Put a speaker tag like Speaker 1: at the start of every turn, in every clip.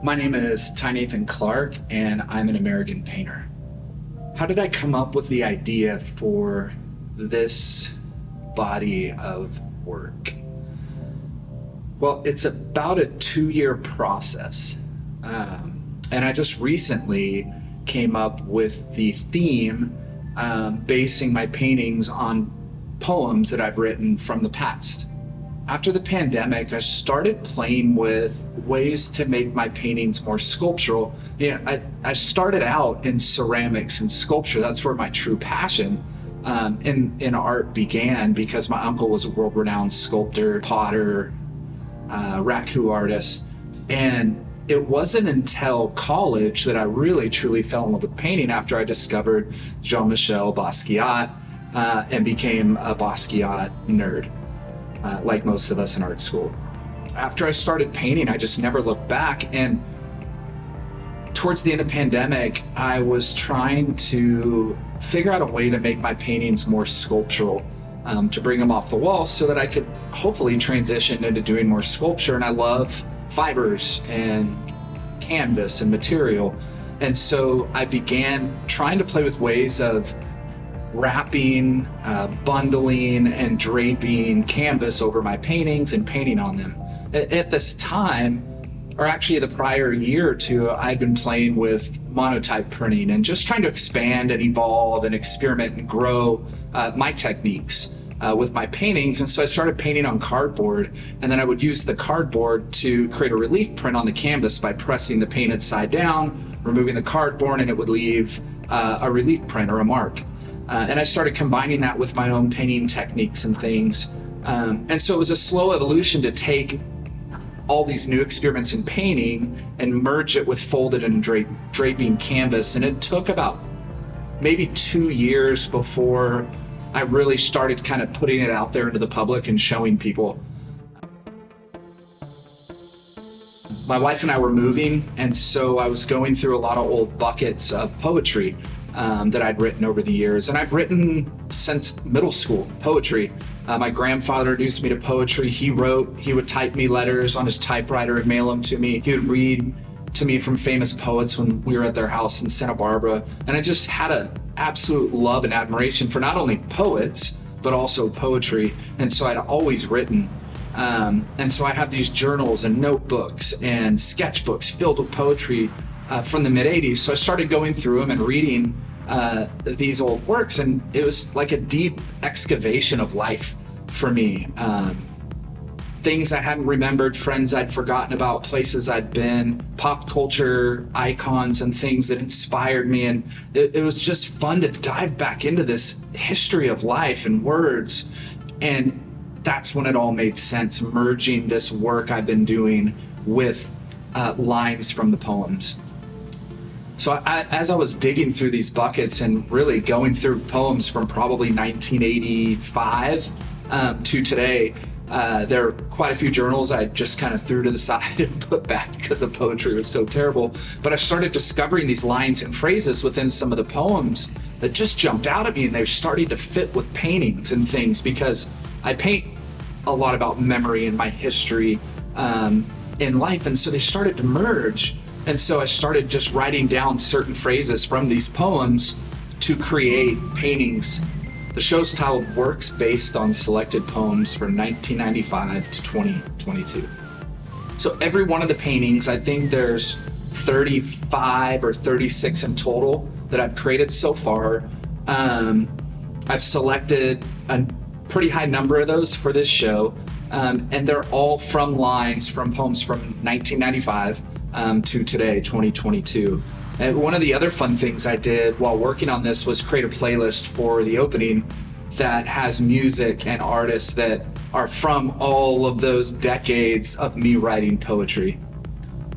Speaker 1: My name is Ty Nathan Clark, and I'm an American painter. How did I come up with the idea for this body of work? Well, it's about a 2-year process. And I just recently came up with the theme, basing my paintings on poems that I've written from the past. After the pandemic, I started playing with ways to make my paintings more sculptural. I started out in ceramics and sculpture. That's where my true passion in art began, because my uncle was a world-renowned sculptor, potter, raku artist. And it wasn't until college that I really truly fell in love with painting, after I discovered Jean-Michel Basquiat and became a Basquiat nerd. Like most of us in art school. After I started painting, I just never looked back. And towards the end of the pandemic, I was trying to figure out a way to make my paintings more sculptural, to bring them off the wall so that I could hopefully transition into doing more sculpture. And I love fibers and canvas and material. And so I began trying to play with ways of wrapping, bundling, and draping canvas over my paintings and painting on them. At this time, or actually the prior year or two, I'd been playing with monotype printing and just trying to expand and evolve and experiment and grow my techniques with my paintings. And so I started painting on cardboard, and then I would use the cardboard to create a relief print on the canvas by pressing the painted side down, removing the cardboard, and it would leave a relief print or a mark. And I started combining that with my own painting techniques and things. And so it was a slow evolution to take all these new experiments in painting and merge it with folded and draping canvas. And it took about maybe 2 years before I really started kind of putting it out there into the public and showing people. My wife and I were moving, and so I was going through a lot of old buckets of poetry that I'd written over the years. And I've written since middle school, poetry. My grandfather introduced me to poetry. He would type me letters on his typewriter and mail them to me. He would read to me from famous poets when we were at their house in Santa Barbara. And I just had an absolute love and admiration for not only poets, but also poetry. And so I'd always written. And so I have these journals and notebooks and sketchbooks filled with poetry from the mid-'80s. So I started going through them and reading these old works, and it was like a deep excavation of life for me. Things I hadn't remembered, friends I'd forgotten about, places I'd been, pop culture icons and things that inspired me. And it was just fun to dive back into this history of life and words. And that's when it all made sense, merging this work I've been doing with lines from the poems. So as I was digging through these buckets and really going through poems from probably 1985 to today, there are quite a few journals I just kind of threw to the side and put back because the poetry was so terrible. But I started discovering these lines and phrases within some of the poems that just jumped out at me, and they're starting to fit with paintings and things, because I paint a lot about memory and my history in life. And so they started to merge. And so I started just writing down certain phrases from these poems to create paintings. The show's titled Works Based on Selected Poems from 1995 to 2022. So every one of the paintings, I think there's 35 or 36 in total that I've created so far. I've selected a pretty high number of those for this show. And they're all from lines from poems from 1995 to today, 2022. And one of the other fun things I did while working on this was create a playlist for the opening that has music and artists that are from all of those decades of me writing poetry.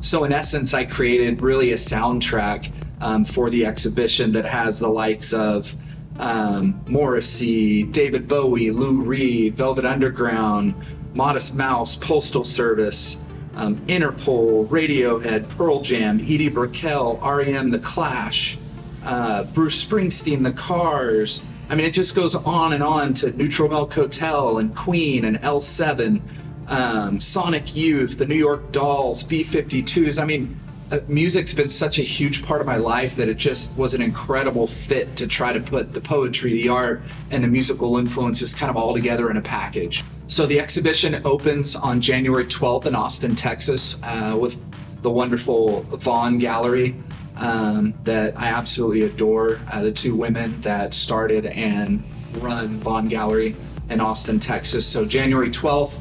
Speaker 1: So in essence, I created really a soundtrack for the exhibition that has the likes of Morrissey, David Bowie, Lou Reed, Velvet Underground, Modest Mouse, Postal Service, Interpol, Radiohead, Pearl Jam, Edie Brickell, R.E.M., The Clash, Bruce Springsteen, The Cars. I mean, it just goes on and on to Neutral Milk Hotel and Queen and L7, Sonic Youth, the New York Dolls, B-52s. I mean, music's been such a huge part of my life that it just was an incredible fit to try to put the poetry, the art, and the musical influences kind of all together in a package. So the exhibition opens on January 12th in Austin, Texas, with the wonderful Vaughn Gallery that I absolutely adore. The two women that started and run Vaughn Gallery in Austin, Texas. So January 12th,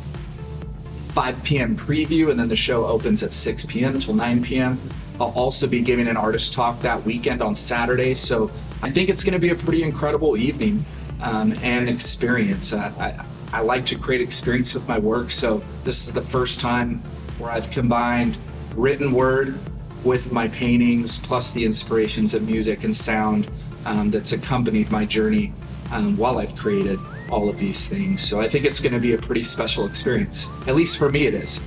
Speaker 1: 5 p.m. preview, and then the show opens at 6 p.m. until 9 p.m. I'll also be giving an artist talk that weekend on Saturday. So I think it's going to be a pretty incredible evening and experience. I like to create experience with my work. So this is the first time where I've combined written word with my paintings, plus the inspirations of music and sound that's accompanied my journey while I've created all of these things. So I think it's going to be a pretty special experience. At least for me it is.